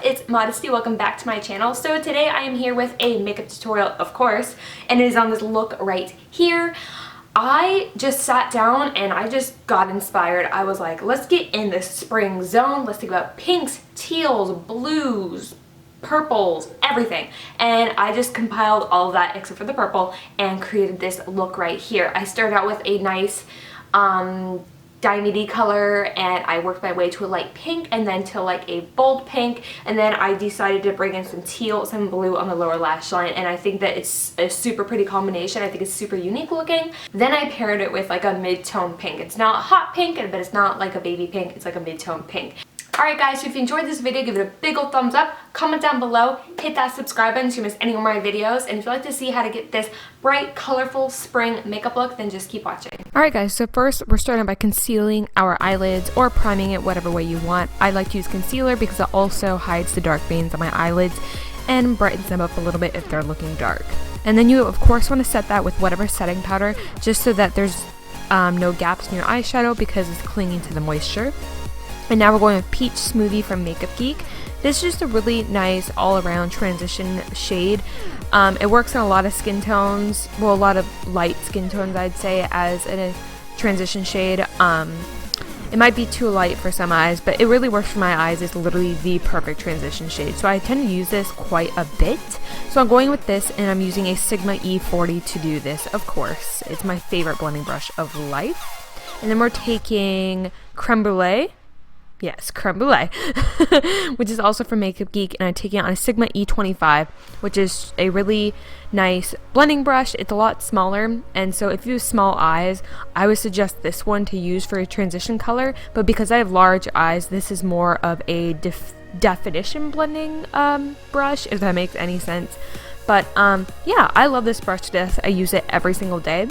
it's Modesty. Welcome back to my channel. So today I am here with a makeup tutorial, of course, and it is on this look right here. I just sat down and I just got inspired. I was like, let's get in the spring zone. Let's think about pinks, teals, blues, purples, everything. And I just compiled all of that except for the purple and created this look right here. I started out with a nice diamond color, and I worked my way to a light pink and then to like a bold pink, and then I decided to bring in some teal, some blue on the lower lash line, and I think that it's a super pretty combination. I think it's super unique looking. Then I paired it with like a mid-tone pink. It's not hot pink, but it's not like a baby pink. It's like a mid-tone pink. Alright guys, so if you enjoyed this video, give it a big old thumbs up, comment down below, hit that subscribe button so you miss any of my videos, and if you'd like to see how to get this bright, colorful spring makeup look, then just keep watching. Alright guys, so first we're starting by concealing our eyelids or priming it whatever way you want. I like to use concealer because it also hides the dark veins on my eyelids and brightens them up a little bit if they're looking dark. And then you of course want to set that with whatever setting powder just so that there's no gaps in your eyeshadow because it's clinging to the moisture. And now we're going with Peach Smoothie from Geek. This is just a really nice all-around transition shade. It works on a lot of skin tones, well, a lot of light skin tones I'd say, as a transition shade. It might be too light for some eyes, but it really works for my eyes. It's literally the perfect transition shade. So I tend to use this quite a bit. So I'm going with this, and I'm using a Sigma E40 to do this, of course. It's my favorite blending brush of life. And then we're taking Creme Brulee. Yes, Creme Brulee, which is also from Geek, and I'm taking it on a Sigma E25, which is a really nice blending brush. It's a lot smaller, and so if you have small eyes, I would suggest this one to use for a transition color, but because I have large eyes, this is more of a definition blending brush, if that makes any sense. But yeah, I love this brush to death. I use it every single day.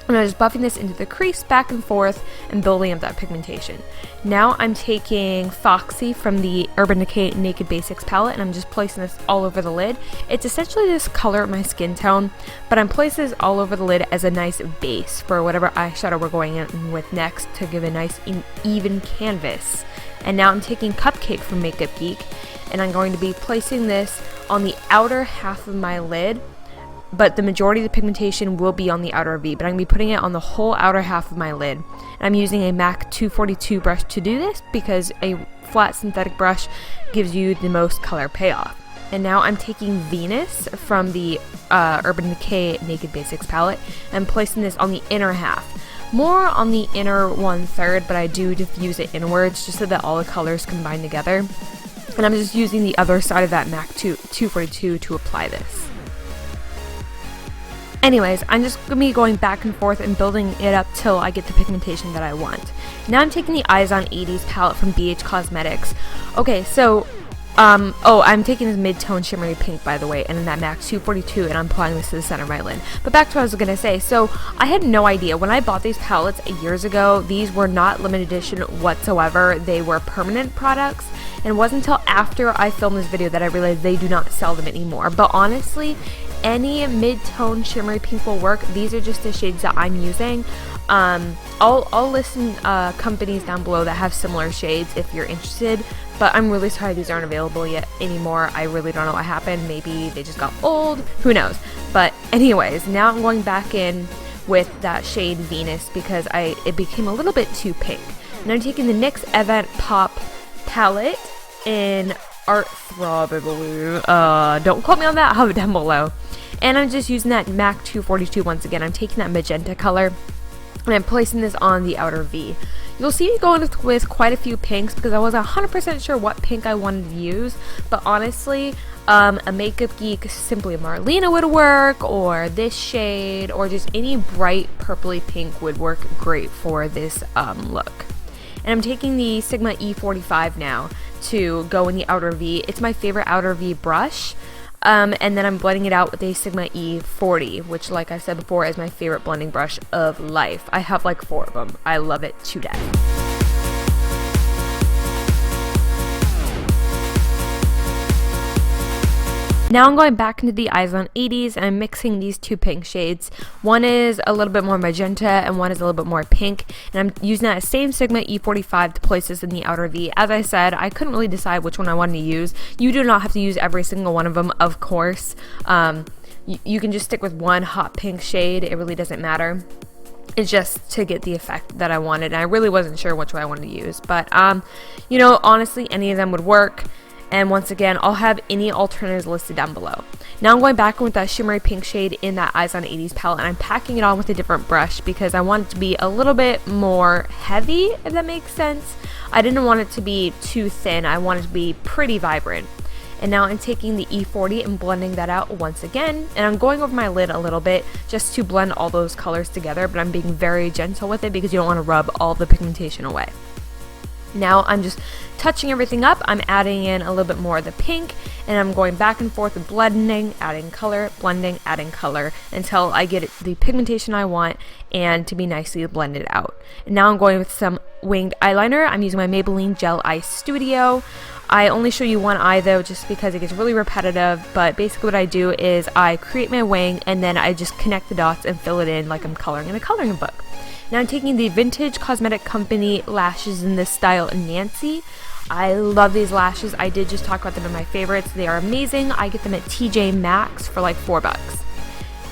And I'm just buffing this into the crease back and forth and building up that pigmentation. Now I'm taking Foxy from the Urban Decay Naked Basics palette, and I'm just placing this all over the lid. It's essentially this color of my skin tone, but I'm placing this all over the lid as a nice base for whatever eyeshadow we're going in with next to give a nice even canvas. And now I'm taking Cupcake from Geek, and I'm going to be placing this on the outer half of my lid, but the majority of the pigmentation will be on the outer V, but I'm going to be putting it on the whole outer half of my lid. And I'm using a MAC 242 brush to do this because a flat synthetic brush gives you the most color payoff. And now I'm taking Venus from the Urban Decay Naked Basics palette and placing this on the inner half. More on the inner 1/3, but I do diffuse it inwards just so that all the colors combine together. And I'm just using the other side of that MAC 242 to apply this. Anyways, I'm just going to be going back and forth and building it up till I get the pigmentation that I want. Now I'm taking the Eyes on 80s palette from BH Cosmetics. Okay, so, I'm taking this mid-tone shimmery pink, by the way, and then that MAC 242, and I'm applying this to the center of my lid. But back to what I was going to say. So, I had no idea. When I bought these palettes years ago, these were not limited edition whatsoever. They were permanent products. And it wasn't until after I filmed this video that I realized they do not sell them anymore. But honestly, any mid-tone shimmery pink will work. These are just the shades that I'm using. I'll list companies down below that have similar shades if you're interested, but I'm really sorry these aren't available yet anymore. I really don't know what happened. Maybe they just got old, who knows. But anyways, now I'm going back in with that shade Venus because it became a little bit too pink. And I'm taking the NYX Avant Pop palette in Art Throb, I believe. Don't quote me on that, I'll have it down below. And I'm just using that MAC 242 once again. I'm taking that magenta color and I'm placing this on the outer V. You'll see me going with quite a few pinks because I wasn't 100% sure what pink I wanted to use, but honestly, a Makeup Geek Simply Marlena would work, or this shade, or just any bright purpley pink would work great for this look. And I'm taking the Sigma E45 now to go in the outer V. It's my favorite outer V brush. And then I'm blending it out with a Sigma E40, which, like I said before, is my favorite blending brush of life. I have like 4 of them. I love it to death. Now I'm going back into the Eyes on 80s and I'm mixing these two pink shades. One is a little bit more magenta and one is a little bit more pink. And I'm using that same Sigma E45 to place this in the outer V. As I said, I couldn't really decide which one I wanted to use. You do not have to use every single one of them, of course. You can just stick with one hot pink shade. It really doesn't matter. It's just to get the effect that I wanted. And I really wasn't sure which one I wanted to use. But, you know, honestly, any of them would work. And once again, I'll have any alternatives listed down below. Now I'm going back with that shimmery pink shade in that Eyes on 80s palette, and I'm packing it on with a different brush because I want it to be a little bit more heavy, if that makes sense. I didn't want it to be too thin. I wanted it to be pretty vibrant. And now I'm taking the E40 and blending that out once again. And I'm going over my lid a little bit just to blend all those colors together, but I'm being very gentle with it because you don't want to rub all the pigmentation away. Now I'm just touching everything up. I'm adding in a little bit more of the pink, and I'm going back and forth with blending, adding color, blending, adding color until I get the pigmentation I want and to be nicely blended out. And now I'm going with some winged eyeliner. I'm using my Maybelline Gel Eye Studio. I only show you one eye though just because it gets really repetitive, but basically what I do is I create my wing and then I just connect the dots and fill it in like I'm coloring in a coloring book. Now I'm taking the Vintage Cosmetic Company lashes in this style Nancy. I love these lashes. I did just talk about them in my favorites. They are amazing. I get them at TJ Maxx for like $4.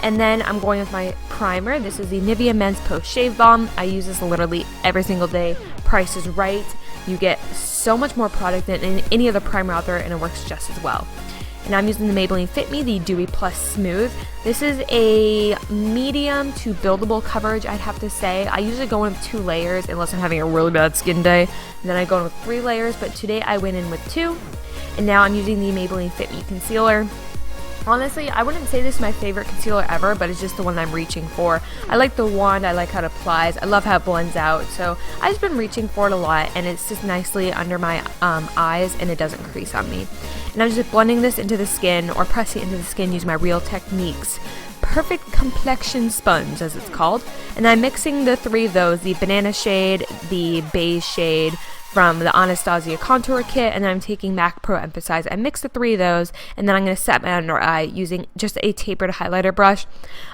And then I'm going with my primer. This is the Nivea Men's Post Shave Balm. I use this literally every single day. Price is right. You get so much more product than any other primer out there, and it works just as well. And I'm using the Maybelline Fit Me, the Dewy Plus Smooth. This is a medium to buildable coverage, I'd have to say. I usually go in with 2 layers unless I'm having a really bad skin day. And then I go in with 3 layers, but today I went in with 2. And now I'm using the Maybelline Fit Me Concealer. Honestly, I wouldn't say this is my favorite concealer ever, but it's just the one I'm reaching for. I like the wand, I like how it applies, I love how it blends out, so I've just been reaching for it a lot, and it's just nicely under my eyes, and it doesn't crease on me. And I'm just blending this into the skin, or pressing it into the skin using my Real Techniques Perfect Complexion Sponge, as it's called. And I'm mixing the 3 of those, the banana shade, the beige shade, from the Anastasia Contour Kit, and then I'm taking MAC Pro Emphasize. I mix the 3 of those, and then I'm going to set my under eye using just a tapered highlighter brush.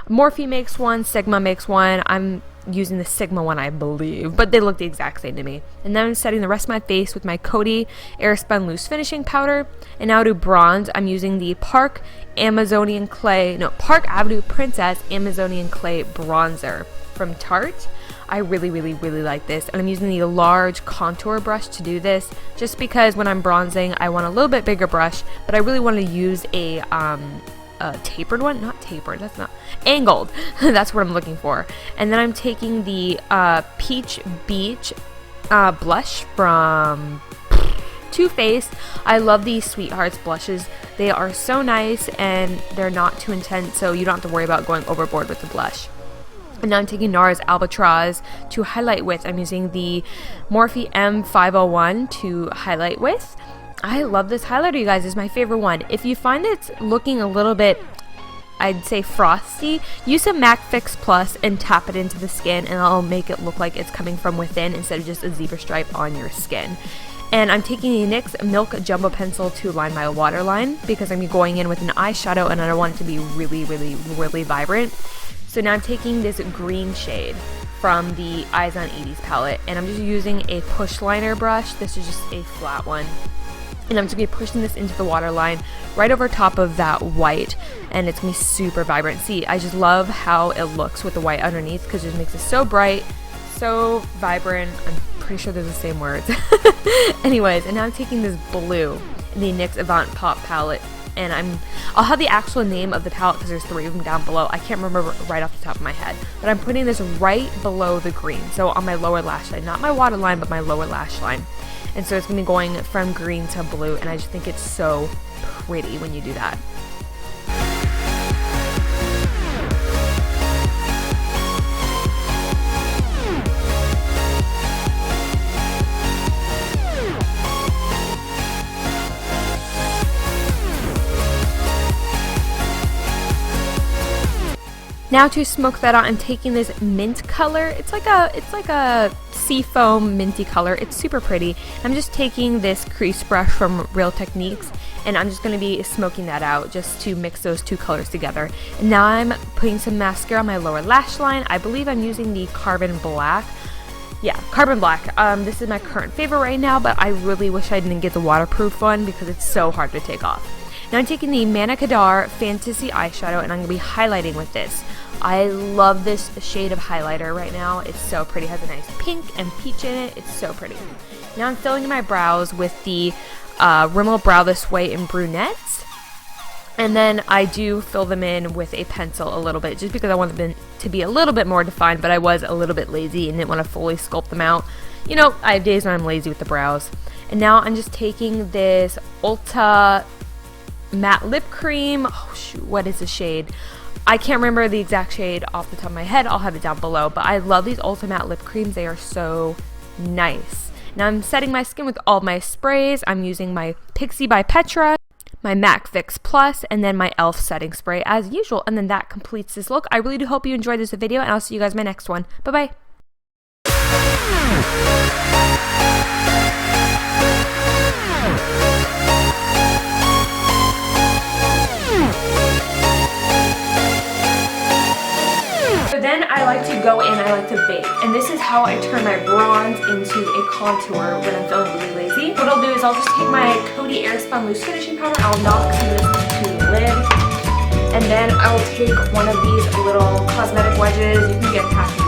Morphe makes one, Sigma makes one. I'm using the Sigma one, I believe, but they look the exact same to me. And then I'm setting the rest of my face with my Coty Airspun Loose Finishing Powder. And now to bronze, I'm using the Park Avenue Princess Amazonian Clay Bronzer from Tarte. I really like this, and I'm using the large contour brush to do this just because when I'm bronzing I want a little bit bigger brush, but I really want to use a tapered one, not tapered, that's not, angled, that's what I'm looking for. And then I'm taking the Peach Beach blush from Too Faced. I love these Sweethearts blushes. They are so nice and they're not too intense, so you don't have to worry about going overboard with the blush. And now I'm taking NARS Albatross to highlight with. I'm using the Morphe M501 to highlight with. I love this highlighter, you guys. It's my favorite one. If you find it's looking a little bit, I'd say frosty, use some MAC Fix Plus and tap it into the skin, and it'll make it look like it's coming from within instead of just a zebra stripe on your skin. And I'm taking the NYX Milk Jumbo Pencil to line my waterline because I'm going in with an eyeshadow and I want it to be really vibrant. So now I'm taking this green shade from the Eyes on 80s palette, and I'm just using a push liner brush. This is just a flat one. And I'm just going to be pushing this into the waterline right over top of that white, and it's going to be super vibrant. See, I just love how it looks with the white underneath because it just makes it so bright, so vibrant. I'm pretty sure they're the same words. Anyways, and now I'm taking this blue in the NYX Avant Pop palette, and I'll have the actual name of the palette because there's 3 of them down below. I can't remember right off the top of my head, but I'm putting this right below the green, so on my lower lash line, not my waterline, but my lower lash line. And so it's going to be going from green to blue, and I just think it's so pretty when you do that. Now to smoke that out, I'm taking this mint color. It's like a seafoam minty color. It's super pretty. I'm just taking this crease brush from Real Techniques, and I'm just going to be smoking that out just to mix those two colors together. And now I'm putting some mascara on my lower lash line. I believe I'm using the Carbon Black. Yeah, Carbon Black. This is my current favorite right now, but I really wish I didn't get the waterproof one because it's so hard to take off. Now I'm taking the Manna Kadar Fantasy eyeshadow, and I'm going to be highlighting with this. I love this shade of highlighter right now. It's so pretty. It has a nice pink and peach in it. It's so pretty. Now I'm filling in my brows with the Rimmel Brow This Way in brunettes. And then I do fill them in with a pencil a little bit just because I want them to be a little bit more defined, but I was a little bit lazy and didn't want to fully sculpt them out. You know, I have days when I'm lazy with the brows. And now I'm just taking this Ulta matte lip cream. Oh shoot, what is the shade? I can't remember the exact shade off the top of my head. I'll have it down below, but I love these Ulta matte lip creams. They are so nice. Now I'm setting my skin with all of my sprays. I'm using my Pixie by Petra, my MAC Fix Plus, and then my e.l.f. setting spray as usual. And then that completes this look. I really do hope you enjoyed this video, and I'll see you guys in my next one. Bye-bye. Then I like to go in, I like to bake. And this is how I turn my bronze into a contour when I'm feeling really lazy. What I'll do is I'll just take my Coty Airspun Loose Finishing Powder, I'll knock some of this into the lid, and then I'll take one of these little cosmetic wedges. You can get packaged